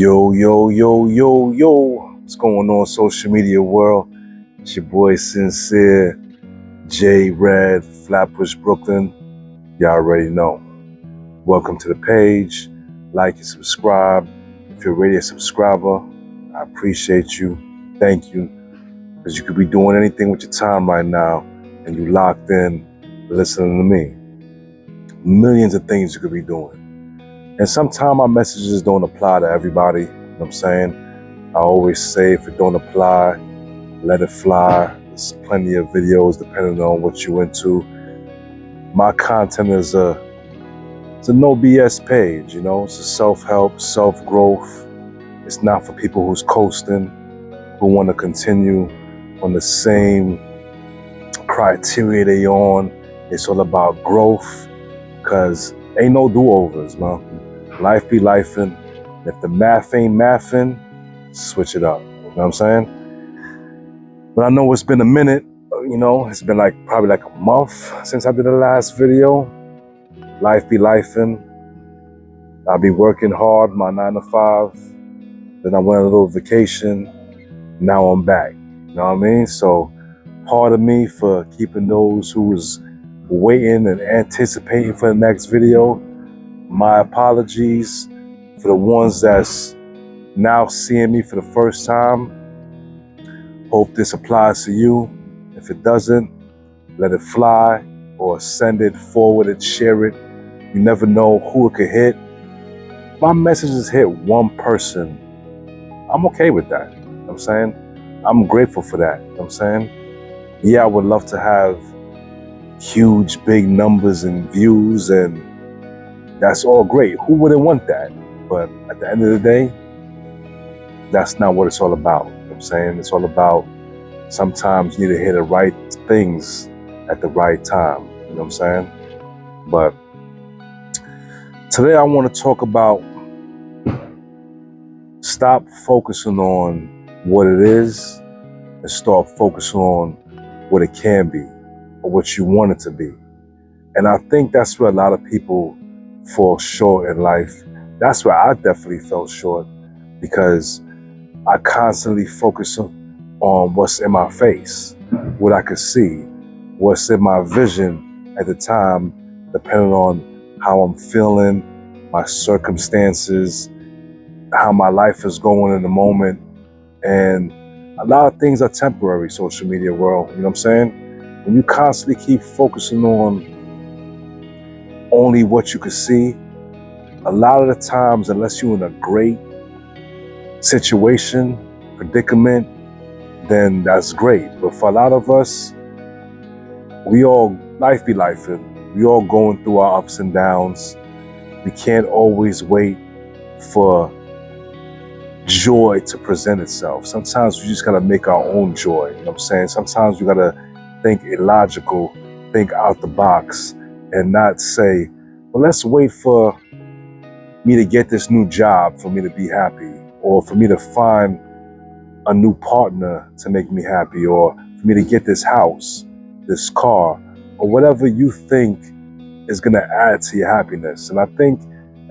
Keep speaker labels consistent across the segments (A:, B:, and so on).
A: Yo, yo, yo, yo, yo. What's going on, social media world? It's your boy Sincere, J Red, Flatbush, Brooklyn. Y'all already know. Welcome to the page. Like and subscribe. If you're already a subscriber, I appreciate you. Thank you. Because you could be doing anything with your time right now and you locked in listening to me. Millions of things you could be doing. And sometimes my messages don't apply to everybody. You know what I'm saying? I always say if it don't apply, let it fly. There's plenty of videos depending on what you're into. My content is it's a no BS page, you know. It's a self-help, self-growth. It's not for people who's coasting, who want to continue on the same criteria they on. It's all about growth, because ain't no do-overs, man. Life be lifing. If the math ain't mathing, switch it up. You know what I'm saying? But I know it's been a minute. You know, it's been probably like a month since I did the last video. Life be lifing. I be working hard, my 9 to 5. Then I went on a little vacation. Now I'm back. You know what I mean? So, pardon me for keeping those who was waiting and anticipating for the next video. My apologies for the ones that's now seeing me for the first time. Hope this applies to you. If it doesn't, let it fly or send it, forward it, share it. You never know who it could hit. My messages hit one person. I'm okay with that. You know what I'm saying? I'm grateful for that. You know what I'm saying? Yeah, I would love to have huge, big numbers and views, and that's all great. Who wouldn't want that? But at the end of the day, that's not what it's all about. You know what I'm saying? It's all about sometimes you need to hear the right things at the right time. You know what I'm saying? But today I want to talk about stop focusing on what it is and start focusing on what it can be or what you want it to be. And I think that's where a lot of people fall short in life. That's where I definitely fell short, because I constantly focus on what's in my face, what I could see, what's in my vision at the time, depending on how I'm feeling, my circumstances, how my life is going in the moment. And a lot of things are temporary, social media world, you know what I'm saying? When you constantly keep focusing on only what you can see, a lot of the times, unless you're in a great situation, predicament, then that's great. But for a lot of us, life be lifing. We all going through our ups and downs. We can't always wait for joy to present itself. Sometimes we just gotta make our own joy. You know what I'm saying? Sometimes we gotta think illogical, think out the box, and not say, well, let's wait for me to get this new job for me to be happy, or for me to find a new partner to make me happy, or for me to get this house, this car, or whatever you think is going to add to your happiness. And I think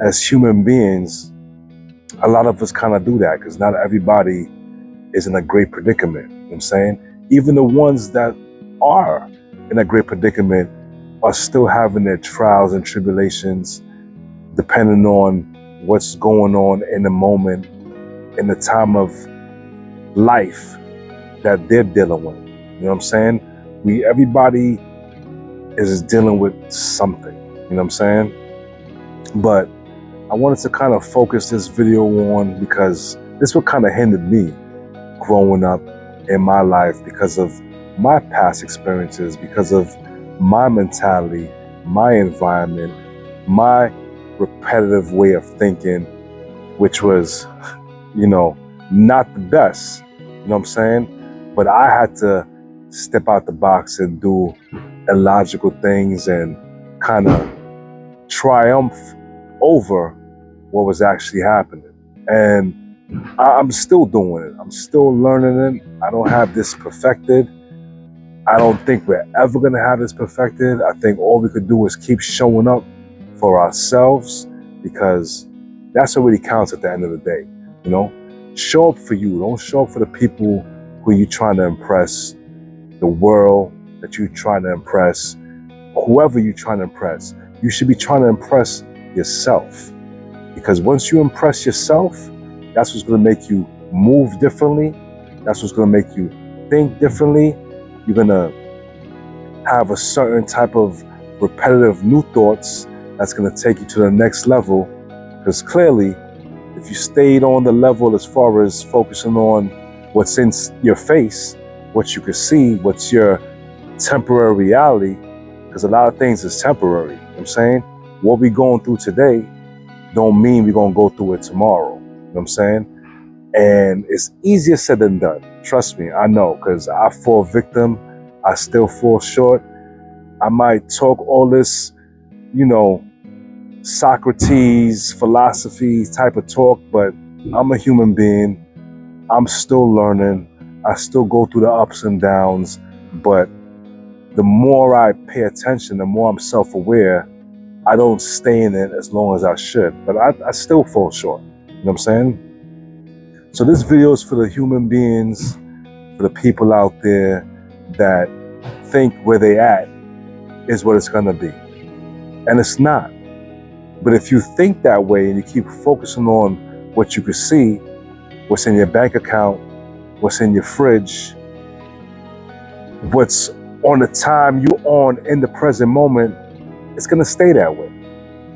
A: as human beings, a lot of us kind of do that, because not everybody is in a great predicament. You know what I'm saying? Even the ones that are in a great predicament are still having their trials and tribulations, depending on what's going on in the moment, in the time of life that they're dealing with. You know what I'm saying? Everybody is dealing with something, you know what I'm saying? But I wanted to kind of focus this video on, because this what kind of hindered me growing up in my life, because of my past experiences, because of my mentality, my environment, my repetitive way of thinking, which was, not the best, you know what I'm saying? But I had to step out the box and do illogical things and kind of triumph over what was actually happening. And I'm still doing it. I'm still learning it. I don't have this perfected. I don't think we're ever going to have this perfected. I think all we could do is keep showing up for ourselves, because that's what really counts at the end of the day. You know, show up for you. Don't show up for the people who you're trying to impress, the world that you're trying to impress, whoever you're trying to impress. You should be trying to impress yourself. Because once you impress yourself, that's what's going to make you move differently. That's what's going to make you think differently. You're going to have a certain type of repetitive new thoughts that's going to take you to the next level. Because clearly, if you stayed on the level as far as focusing on what's in your face, what you can see, what's your temporary reality, because a lot of things is temporary. You know what I'm saying? What we going through today don't mean we're going to go through it tomorrow. You know what I'm saying? And it's easier said than done. Trust me, I know, because I fall victim. I still fall short. I might talk all this, you know, Socrates philosophy type of talk, but I'm a human being. I'm still learning. I still go through the ups and downs, but the more I pay attention, the more I'm self-aware, I don't stay in it as long as I should, but I still fall short. You know what I'm saying? So this video is for the human beings, for the people out there that think where they at is what it's gonna be. And it's not. But if you think that way and you keep focusing on what you can see, what's in your bank account, what's in your fridge, what's on the time you're on in the present moment, it's gonna stay that way.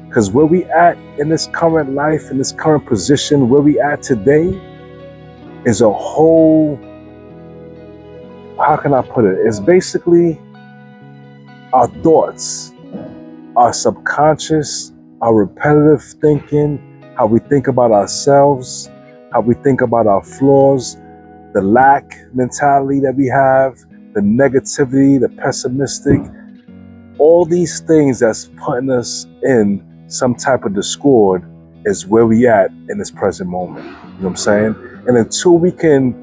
A: Because where we at in this current life, in this current position, where we at today is a whole, how can I put it? It's basically our thoughts, our subconscious, our repetitive thinking, how we think about ourselves, how we think about our flaws, the lack mentality that we have, the negativity, the pessimistic, all these things that's putting us in some type of discord is where we at in this present moment. You know what I'm saying? And until we can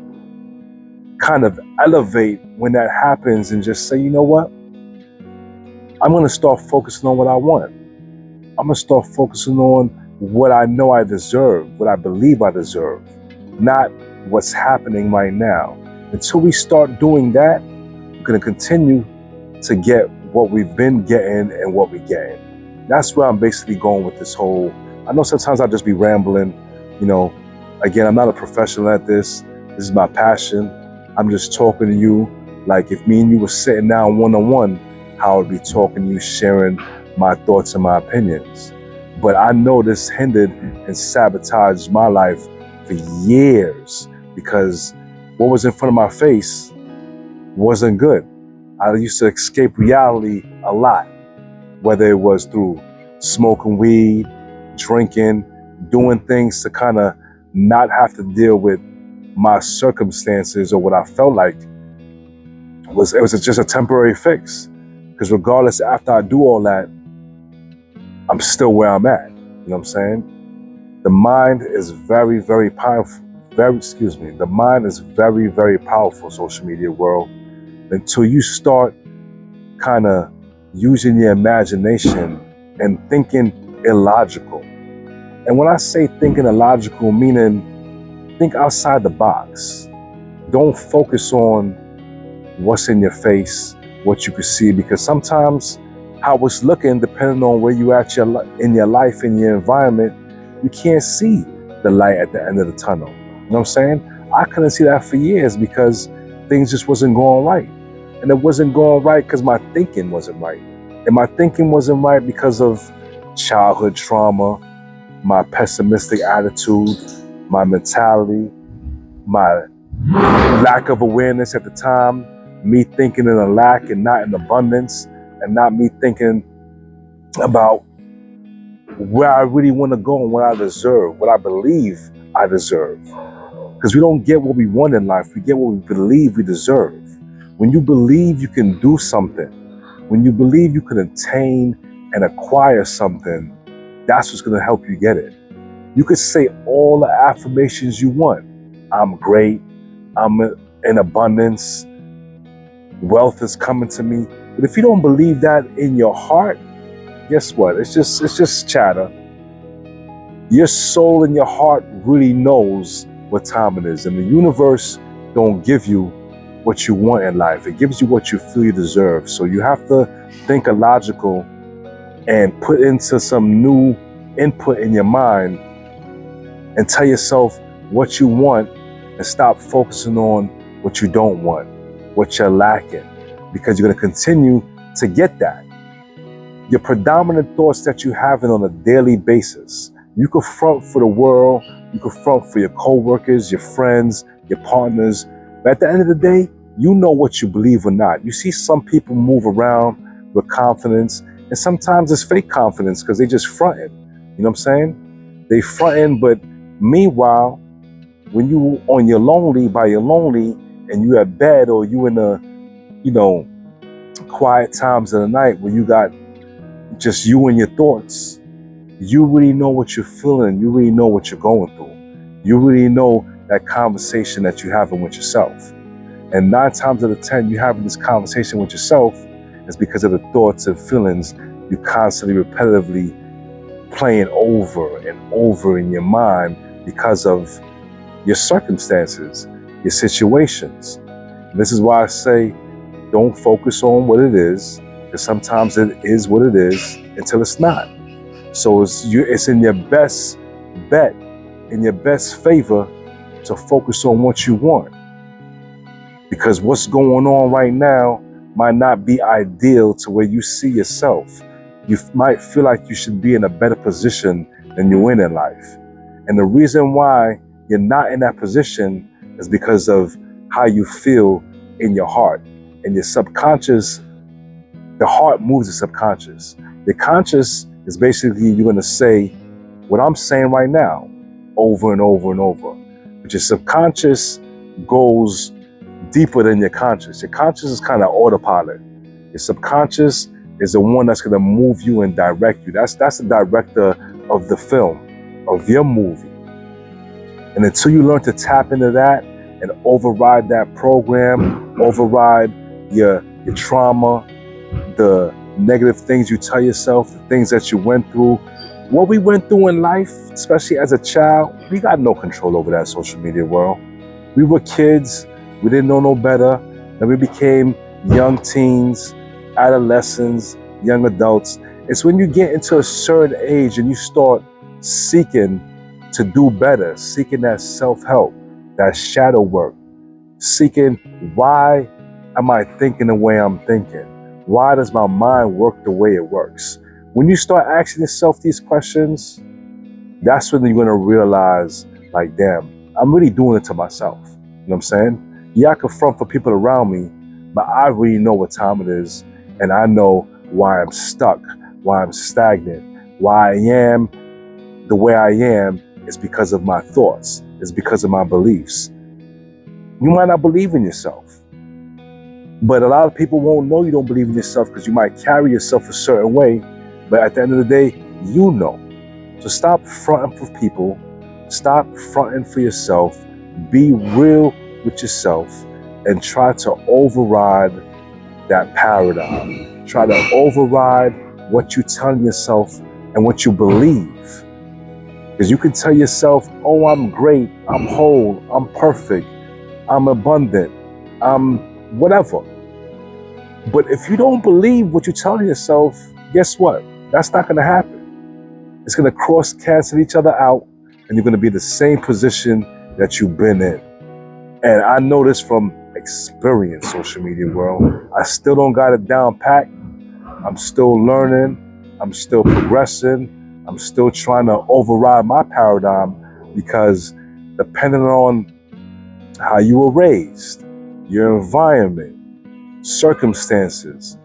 A: kind of elevate when that happens and just say, you know what? I'm going to start focusing on what I want. I'm going to start focusing on what I know I deserve, what I believe I deserve, not what's happening right now. Until we start doing that, we're going to continue to get what we've been getting and what we're getting. That's where I'm basically going with this whole, I know sometimes I'll just be rambling, you know, again, I'm not a professional at this. This is my passion. I'm just talking to you like if me and you were sitting down one-on-one, how I would be talking to you, sharing my thoughts and my opinions. But I know this hindered and sabotaged my life for years because what was in front of my face wasn't good. I used to escape reality a lot, whether it was through smoking weed, drinking, doing things to kind of not have to deal with my circumstances or what I felt like it was just a temporary fix. Because regardless, after I do all that, I'm still where I'm at. You know what I'm saying? The mind is very, very powerful. The mind is very, very powerful, social media world. Until you start kind of using your imagination and thinking illogical. And when I say thinking illogical, meaning think outside the box. Don't focus on what's in your face, what you can see, because sometimes how it's looking, depending on where you at in your life, in your environment, you can't see the light at the end of the tunnel. You know what I'm saying? I couldn't see that for years because things just wasn't going right. And it wasn't going right because my thinking wasn't right. And my thinking wasn't right because of childhood trauma, my pessimistic attitude, my mentality, my lack of awareness at the time, me thinking in a lack and not in abundance, and not me thinking about where I really want to go and what I deserve, what I believe I deserve. Because we don't get what we want in life, we get what we believe we deserve. When you believe you can do something, when you believe you can attain and acquire something, that's what's going to help you get it. You could say all the affirmations you want. I'm great, I'm in abundance, wealth is coming to me. But if you don't believe that in your heart, guess what? It's just chatter. Your soul and your heart really knows what time it is. And the universe don't give you what you want in life. It gives you what you feel you deserve. So you have to think illogical and put into some new input in your mind and tell yourself what you want and stop focusing on what you don't want, what you're lacking, because you're going to continue to get that. Your predominant thoughts that you have on a daily basis, you could front for the world, you could front for your co-workers, your friends, your partners, but at the end of the day, you know what you believe or not. You see some people move around with confidence, and sometimes it's fake confidence because they just fronting. You know what I'm saying? They fronting, but meanwhile, when you on your lonely, by your lonely, and you at bed or you in the, quiet times of the night where you got just you and your thoughts, you really know what you're feeling. You really know what you're going through. You really know that conversation that you're having with yourself. And 9 times out of 10, you having this conversation with yourself is because of the thoughts and feelings you constantly, repetitively playing over and over in your mind because of your circumstances, your situations. And this is why I say, don't focus on what it is, because sometimes it is what it is until it's not. So it's in your best bet, in your best favor, to focus on what you want. Because what's going on right now might not be ideal to where you see yourself. You might feel like you should be in a better position than you're in life. And the reason why you're not in that position is because of how you feel in your heart. And your subconscious, the heart moves the subconscious. Your conscious is basically, you're going to say what I'm saying right now over and over and over. But your subconscious goes deeper than your conscious. Your conscious is kind of autopilot. Your subconscious is the one that's going to move you and direct you. That's the director of the film, of your movie. And until you learn to tap into that and override that program, override your trauma, the negative things you tell yourself, the things that you went through, what we went through in life, especially as a child, we got no control over that social media world. We were kids. We didn't know no better. Then we became young teens, adolescents, young adults. It's when you get into a certain age and you start seeking to do better, seeking that self-help, that shadow work, seeking, why am I thinking the way I'm thinking? Why does my mind work the way it works? When you start asking yourself these questions, that's when you're going to realize, like, damn, I'm really doing it to myself. You know what I'm saying? Yeah, I can front for people around me, but I really know what time it is, and I know why I'm stuck, why I'm stagnant, why I am the way I am. Is because of my thoughts. It's because of my beliefs. You might not believe in yourself, but a lot of people won't know you don't believe in yourself because you might carry yourself a certain way, but at the end of the day, you know. So stop fronting for people, stop fronting for yourself, be real with yourself, and try to override that paradigm. Try to override what you're telling yourself and what you believe. Because you can tell yourself, oh, I'm great, I'm whole, I'm perfect, I'm abundant, I'm whatever. But if you don't believe what you're telling yourself, guess what? That's not going to happen. It's going to cross cancel each other out, and you're going to be in the same position that you've been in. And I know this from experience, social media world. I still don't got it down pat. I'm still learning. I'm still progressing. I'm still trying to override my paradigm because depending on how you were raised, your environment, circumstances,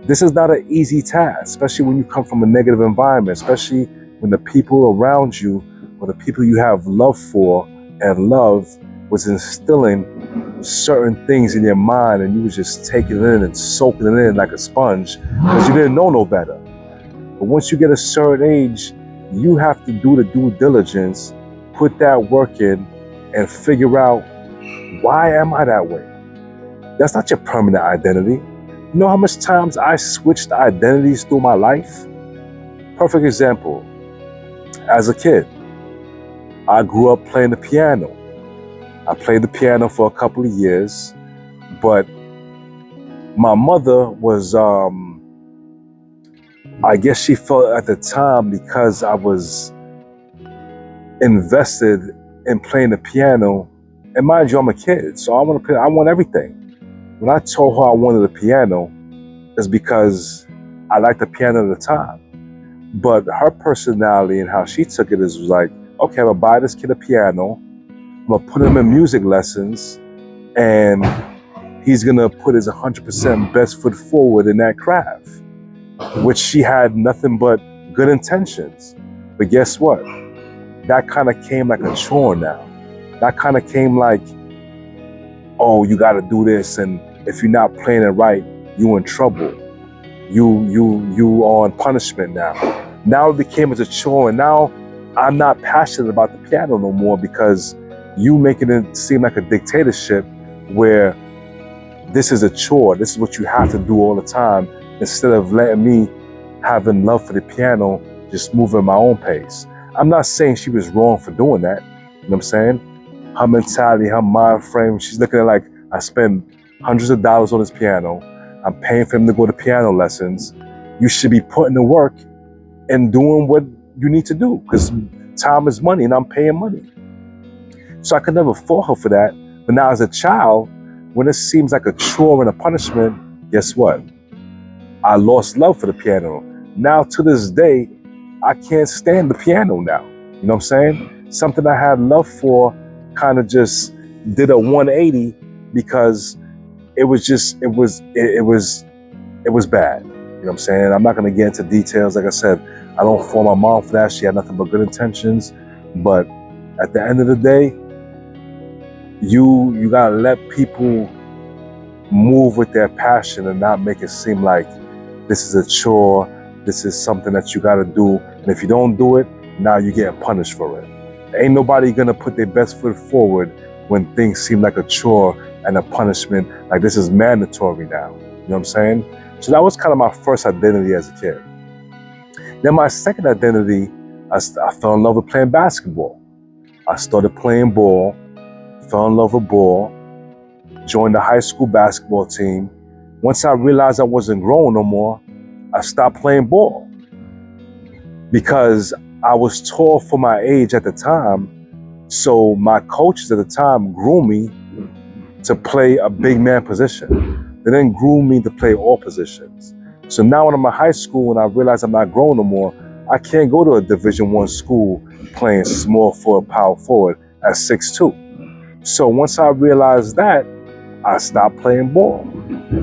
A: this is not an easy task, especially when you come from a negative environment, especially when the people around you or the people you have love for and love was instilling certain things in your mind, and you was just taking it in and soaking it in like a sponge because you didn't know no better. But once you get a certain age, you have to do the due diligence, put that work in, and figure out, why am I that way? That's not your permanent identity. You know how much times I switched identities through my life? Perfect example. As a kid, I grew up playing the piano. I played the piano for a couple of years, but my mother was, I guess she felt at the time, because I was invested in playing the piano, and mind you, I'm a kid, so I want everything. When I told her I wanted a piano, it's because I liked the piano at the time. But her personality and how she took it is like, okay, I'm gonna buy this kid a piano, I'm gonna put him in music lessons, and he's gonna put his 100% best foot forward in that craft, which she had nothing but good intentions. But guess what? That kind of came like a chore now. That kind of came like, oh, you gotta do this, and if you're not playing it right, you in trouble. You are on punishment now. Now it became as a chore, and now I'm not passionate about the piano no more, because you making it seem like a dictatorship where this is a chore. This is what you have to do all the time, instead of letting me having love for the piano, just moving at my own pace. I'm not saying she was wrong for doing that. You know what I'm saying? Her mentality, her mind frame, she's looking at like, I spend hundreds of dollars on this piano. I'm paying for him to go to piano lessons. You should be putting the work and doing what you need to do, because time is money and I'm paying money. So I could never fault her for that. But now as a child, when it seems like a chore and a punishment, guess what? I lost love for the piano. Now to this day, I can't stand the piano now. You know what I'm saying? Something I had love for kind of just did a 180, because it was bad. You know what I'm saying? I'm not gonna get into details. Like I said, I don't fault my mom for that. She had nothing but good intentions. But at the end of the day, you gotta let people move with their passion and not make it seem like this is a chore, this is something that you gotta do. And if you don't do it, now you're getting punished for it. Ain't nobody gonna put their best foot forward when things seem like a chore and a punishment, like this is mandatory now. You know what I'm saying? So that was kind of my first identity as a kid. Then my second identity, I fell in love with playing basketball. I started playing ball, fell in love with ball, joined the high school basketball team. Once I realized I wasn't growing no more, I stopped playing ball, because I was tall for my age at the time. So my coaches at the time groomed me to play a big man position. They then groomed me to play all positions. So now when I'm in high school and I realize I'm not growing no more, I can't go to a Division I school playing small forward, power forward at 6'2". So once I realized that, I stopped playing ball.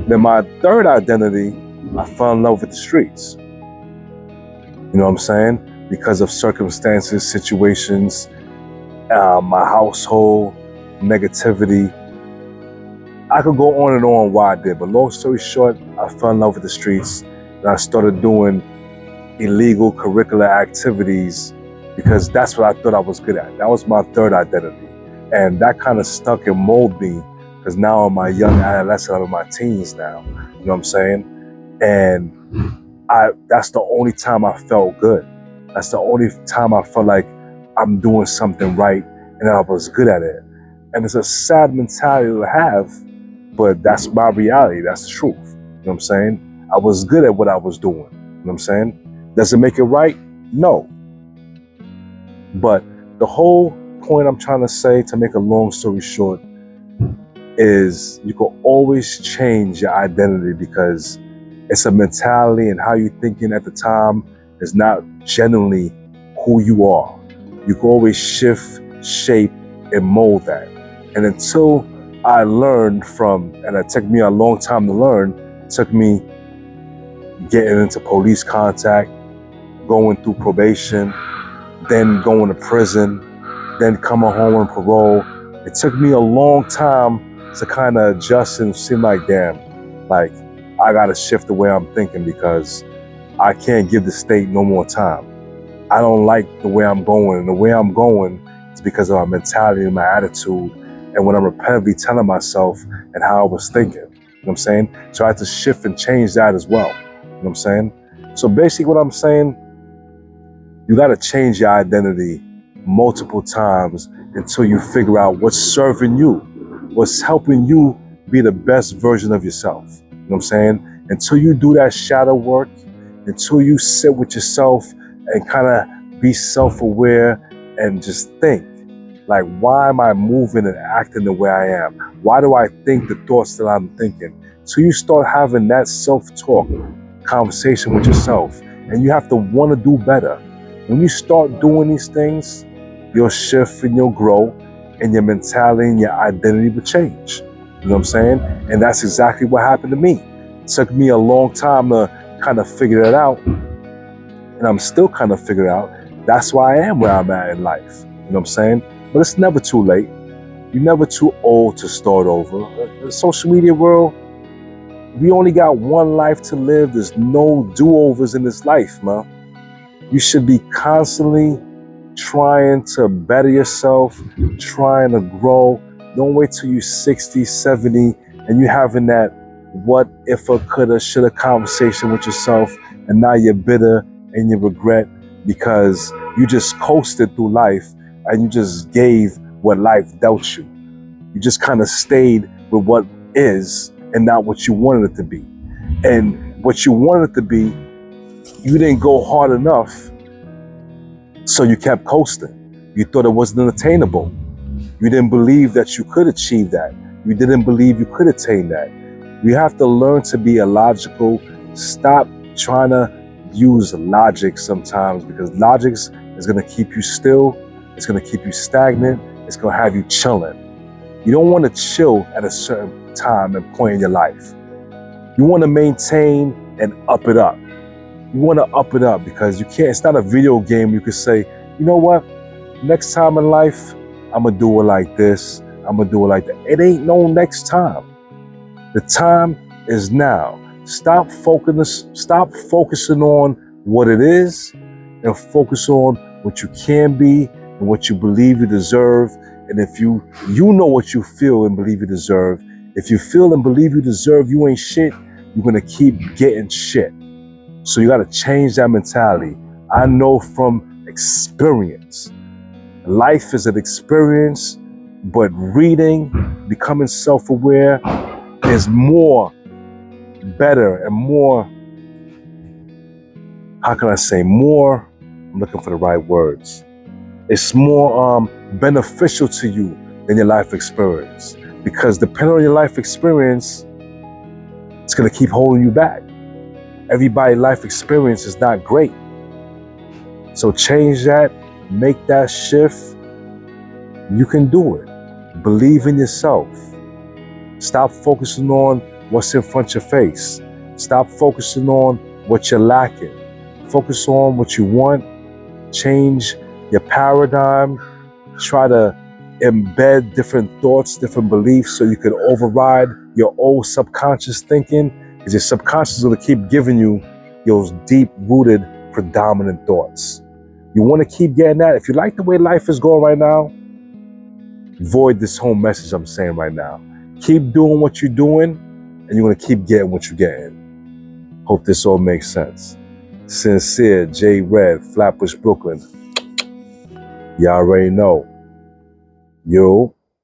A: Then my third identity, I fell in love with the streets. You know what I'm saying? Because of circumstances, situations, my household, negativity. I could go on and on why I did, but long story short, I fell in love with the streets, and I started doing illegal curricular activities, because that's what I thought I was good at. That was my third identity. And that kind of stuck and molded me, because now I'm a young adolescent, I'm in my teens now. You know what I'm saying? And that's the only time I felt good. That's the only time I felt like I'm doing something right and I was good at it. And it's a sad mentality to have, but that's my reality. That's the truth. You know what I'm saying? I was good at what I was doing. You know what I'm saying? Does it make it right? No. But the whole point I'm trying to say, to make a long story short, is you can always change your identity, because it's a mentality, and how you're thinking at the time is not generally who you are. You can always shift, shape, and mold that. And until I learned from, and it took me a long time to learn, it took me getting into police contact, going through probation, then going to prison, then coming home on parole. It took me a long time to kind of adjust and seem like, damn, like I gotta shift the way I'm thinking, because I can't give the state no more time. I don't like the way I'm going, and the way I'm going is because of my mentality and my attitude, and what I'm repetitively telling myself and how I was thinking. You know what I'm saying? So I had to shift and change that as well. You know what I'm saying? So basically what I'm saying, you gotta change your identity multiple times until you figure out what's serving you, what's helping you be the best version of yourself. You know what I'm saying? Until you do that shadow work, until you sit with yourself and kind of be self-aware and just think, like, why am I moving and acting the way I am? Why do I think the thoughts that I'm thinking? So you start having that self-talk conversation with yourself, and you have to want to do better. When you start doing these things, you'll shift and you'll grow, and your mentality and your identity will change. You know what I'm saying? And that's exactly what happened to me. It took me a long time to kind of figure it out, and I'm still kind of figuring out. That's why I am where I'm at in life. You know what I'm saying? But it's never too late. You're never too old to start over. The social media world, we only got one life to live. There's no do-overs in this life, man. You should be constantly trying to better yourself, trying to grow. Don't wait till you're 60, 70, and you're having that what if I coulda, shoulda conversation with yourself, and now you're bitter and you regret because you just coasted through life and you just gave what life dealt you. You just kind of stayed with what is and not what you wanted it to be. And what you wanted it to be, you didn't go hard enough, so you kept coasting. You thought it wasn't attainable. You didn't believe that you could achieve that. You didn't believe you could attain that. You have to learn to be illogical. Stop trying to use logic sometimes, because logic is going to keep you still. It's going to keep you stagnant. It's going to have you chilling. You don't want to chill at a certain time and point in your life. You want to maintain and up it up. You want to up it up because you can't. It's not a video game. You could say, you know what? Next time in life, I'm going to do it like this. I'm going to do it like that. It ain't no next time. The time is now. Stop focusing on what it is and focus on what you can be and what you believe you deserve. And if you know what you feel and believe you deserve, if you feel and believe you deserve you ain't shit, you're going to keep getting shit. So you got to change that mentality. I know from experience. Life is an experience, but reading, becoming self-aware is more better and more, how can I say, more, I'm looking for the right words. It's more beneficial to you than your life experience. Because depending on your life experience, it's going to keep holding you back. Everybody's life experience is not great. So change that, make that shift. You can do it. Believe in yourself. Stop focusing on what's in front of your face. Stop focusing on what you're lacking. Focus on what you want. Change your paradigm. Try to embed different thoughts, different beliefs so you can override your old subconscious thinking, because your subconscious is going to keep giving you those deep-rooted, predominant thoughts. You want to keep getting that. If you like the way life is going right now, void this whole message I'm saying right now. Keep doing what you're doing, and you're going to keep getting what you're getting. Hope this all makes sense. Sincere, J Red, Flatbush, Brooklyn. You already know. Yo.